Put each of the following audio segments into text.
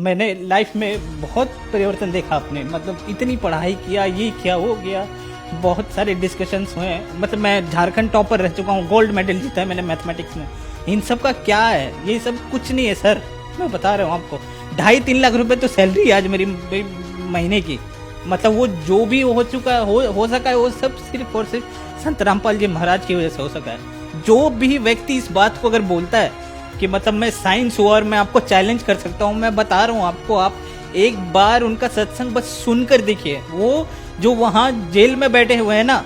मैंने लाइफ में बहुत परिवर्तन देखा अपने, मतलब इतनी पढ़ाई किया, ये किया वो किया, बहुत सारे डिस्कशंस हुए हैं। मतलब मैं झारखंड टॉपर रह चुका हूँ, गोल्ड मेडल जीता है मैंने मैथमेटिक्स में। इन सब का क्या है? ये सब कुछ नहीं है सर, मैं बता रहा हूँ आपको। 2.5-3 लाख रुपए तो सैलरी है आज मेरी महीने की। मतलब वो जो भी हो चुका है, हो सका है, वो सब सिर्फ और सिर्फ संत रामपाल जी महाराज की वजह से हो सका है। जो भी व्यक्ति इस बात को अगर बोलता है कि मतलब मैं साइंस हूँ और मैं आपको चैलेंज कर सकता हूँ, मैं बता रहा हूँ आपको, आप एक बार उनका सत्संग बस सुनकर देखिए। वो जो वहाँ जेल में बैठे हुए हैं ना,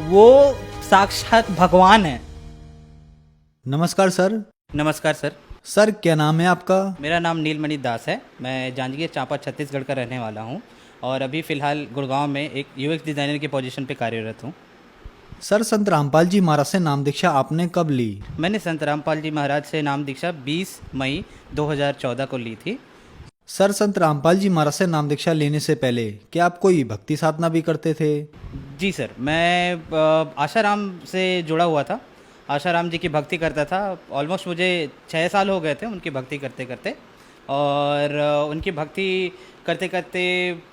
वो साक्षात भगवान है। नमस्कार सर। नमस्कार सर। सर क्या नाम है आपका? मेरा नाम नीलमणि दास है। मैं जांजगीर चांपा छत्तीसगढ़ का रहने वाला हूँ और अभी फ़िलहाल गुड़गांव में एक यूएक्स डिज़ाइनर की पोजीशन पे कार्यरत हूँ। सर संत रामपाल जी महाराज से नाम दीक्षा आपने कब ली? मैंने संत रामपाल जी महाराज से नाम दीक्षा 20 मई 2014 को ली थी। सर संत रामपाल जी महाराज से नाम दीक्षा लेने से पहले क्या आप कोई भक्ति साधना भी करते थे? जी सर, मैं आशाराम से जुड़ा हुआ था। आशाराम जी की भक्ति करता था। ऑलमोस्ट मुझे 6 साल हो गए थे उनकी भक्ति करते करते। और उनकी भक्ति करते करते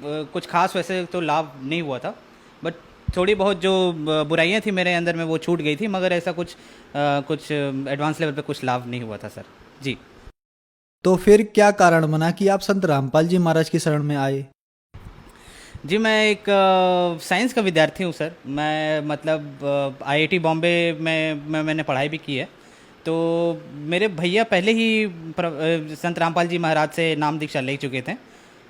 कुछ खास वैसे तो लाभ नहीं हुआ था, बट थोड़ी बहुत जो बुराइयां थी मेरे अंदर में वो छूट गई थी, मगर ऐसा कुछ एडवांस लेवल पे कुछ लाभ नहीं हुआ था सर जी। तो फिर क्या कारण बना कि आप संत रामपाल जी महाराज की शरण में आए? जी, मैं एक साइंस का विद्यार्थी हूँ सर। मैं मतलब आईआईटी बॉम्बे में मैंने पढ़ाई भी की है। तो मेरे भैया पहले ही संत रामपाल जी महाराज से नाम दीक्षा ले चुके थे।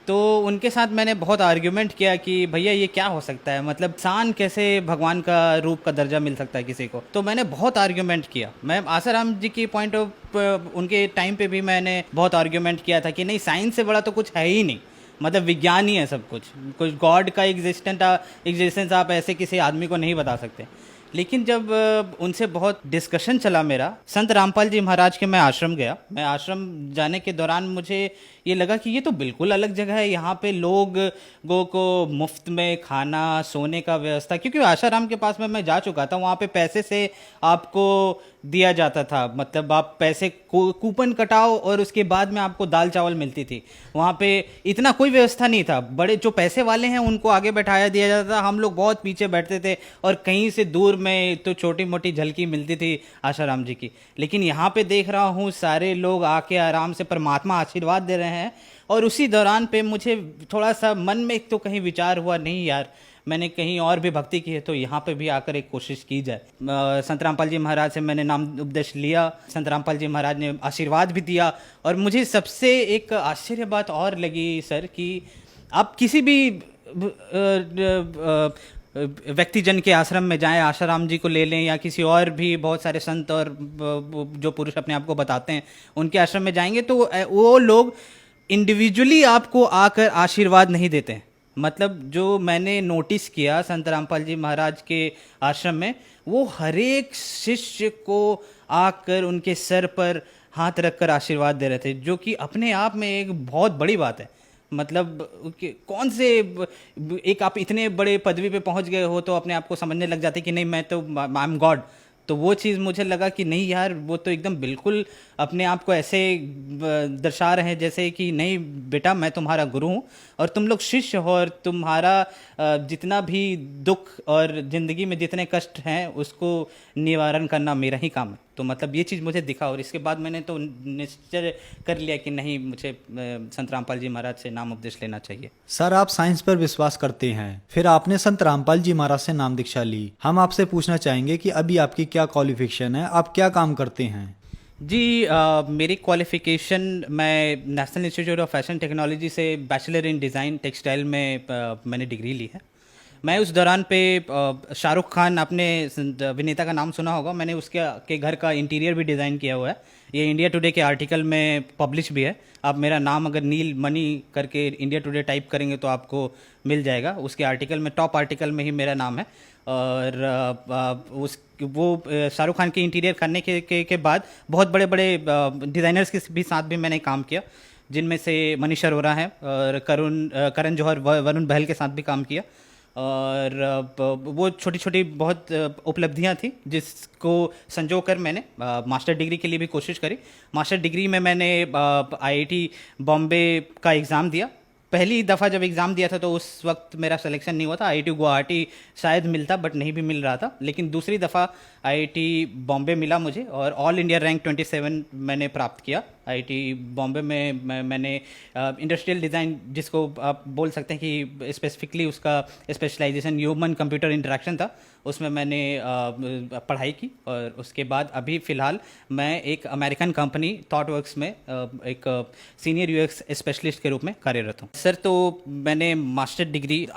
तो उनके साथ मैंने बहुत आर्ग्यूमेंट किया कि भैया ये क्या हो सकता है, मतलब इंसान कैसे भगवान का रूप का दर्जा मिल सकता है किसी को। तो मैंने बहुत आर्ग्यूमेंट किया। मैं आसाराम जी की पॉइंट ऑफ उनके टाइम पे भी मैंने बहुत आर्ग्यूमेंट किया था कि नहीं, साइंस से बड़ा तो कुछ है ही नहीं, मतलब विज्ञान ही है सब कुछ गॉड का एग्जिस्टेंस आप ऐसे किसी आदमी को नहीं बता सकते। लेकिन जब उनसे बहुत डिस्कशन चला मेरा, संत रामपाल जी महाराज के मैं आश्रम गया। मैं आश्रम जाने के दौरान मुझे ये लगा कि ये तो बिल्कुल अलग जगह है। यहाँ पे लोगों को मुफ्त में खाना सोने का व्यवस्था, क्योंकि आशाराम के पास में मैं जा चुका था, वहाँ पे पैसे से आपको दिया जाता था। मतलब आप पैसे कूपन कटाओ और उसके बाद में आपको दाल चावल मिलती थी। वहाँ पे इतना कोई व्यवस्था नहीं था। बड़े जो पैसे वाले हैं उनको आगे बैठाया दिया जाता था, हम लोग बहुत पीछे बैठते थे और कहीं से दूर में तो छोटी मोटी झलकी मिलती थी आशाराम जी की। लेकिन यहाँ पे देख रहा हूँ सारे लोग आके आराम से परमात्मा आशीर्वाद दे रहे हैं। और उसी दौरान पे मुझे थोड़ा सा मन में एक तो कहीं विचार हुआ, नहीं यार, मैंने कहीं और भी भक्ति की है तो यहाँ पे भी आकर एक कोशिश की जाए। संत रामपाल जी महाराज से मैंने नाम उपदेश लिया। संत रामपाल जी महाराज ने आशीर्वाद भी दिया। और मुझे सबसे एक आश्चर्य बात और लगी सर कि आप किसी भी व्यक्ति जन के आश्रम में जाएं, आशाराम जी को ले लें या किसी और भी बहुत सारे संत और जो पुरुष अपने आप को बताते हैं उनके आश्रम में जाएंगे तो वो लोग इंडिविजुअली आपको आकर आशीर्वाद नहीं देते हैं। मतलब जो मैंने नोटिस किया संत रामपाल जी महाराज के आश्रम में, वो हर एक शिष्य को आकर उनके सर पर हाथ रखकर आशीर्वाद दे रहे थे, जो कि अपने आप में एक बहुत बड़ी बात है। मतलब कौन से एक आप इतने बड़े पदवी पे पहुंच गए हो तो अपने आप को समझने लग जाते कि नहीं मैं तो आई एम गॉड। तो वो चीज़ मुझे लगा कि नहीं यार, वो तो एकदम बिल्कुल अपने आप को ऐसे दर्शा रहे हैं जैसे कि नहीं बेटा मैं तुम्हारा गुरु हूँ और तुम लोग शिष्य हो और तुम्हारा जितना भी दुख और ज़िंदगी में जितने कष्ट हैं उसको निवारण करना मेरा ही काम है। तो मतलब ये चीज़ मुझे दिखा और इसके बाद मैंने तो निश्चय कर लिया कि नहीं, मुझे संत रामपाल जी महाराज से नाम उपदेश लेना चाहिए। सर आप साइंस पर विश्वास करते हैं, फिर आपने संत रामपाल जी महाराज से नाम दीक्षा ली। हम आपसे पूछना चाहेंगे कि अभी आपकी क्या क्वालिफिकेशन है, आप क्या काम करते हैं? जी, मेरी क्वालिफ़िकेशन, मैं national institute of fashion technology से बैचलर इन डिज़ाइन टेक्सटाइल में मैंने डिग्री ली है। मैं उस दौरान पे शाहरुख खान, आपने अभिनेता का नाम सुना होगा, मैंने उसके के घर का इंटीरियर भी डिज़ाइन किया हुआ है। ये इंडिया टुडे के आर्टिकल में पब्लिश भी है। आप मेरा नाम अगर नील मणि करके इंडिया टुडे टाइप करेंगे तो आपको मिल जाएगा। उसके आर्टिकल में, टॉप आर्टिकल में ही मेरा नाम है। और शाहरुख खान के इंटीरियर करने के बाद बहुत बड़े बड़े डिज़ाइनर्स के भी साथ भी मैंने काम किया, जिनमें से मनीष अरोरा है और करण जौहर, वरुण बहल के साथ भी काम किया। और वो छोटी छोटी बहुत उपलब्धियां थी जिसको संजो कर मैंने मास्टर डिग्री के लिए भी कोशिश करी। मास्टर डिग्री में मैंने आईआईटी बॉम्बे का एग्ज़ाम दिया। पहली दफ़ा जब एग्ज़ाम दिया था तो उस वक्त मेरा सिलेक्शन नहीं हुआ था। आईआईटी गुवाहाटी शायद मिलता बट नहीं भी मिल रहा था, लेकिन दूसरी दफ़ा आईआईटी बॉम्बे मिला मुझे और ऑल इंडिया रैंक 27 मैंने प्राप्त किया। आईआईटी बॉम्बे में मैंने इंडस्ट्रियल डिज़ाइन, जिसको आप बोल सकते हैं कि स्पेसिफिकली उसका स्पेशलाइजेशन ह्यूमन कंप्यूटर इंटरेक्शन था, उसमें मैंने पढ़ाई की। और उसके बाद अभी फ़िलहाल मैं एक अमेरिकन कंपनी थॉटवर्क्स में एक सीनियर यूएक्स स्पेशलिस्ट के रूप में कार्यरत हूँ। सर तो मैंने मास्टर डिग्री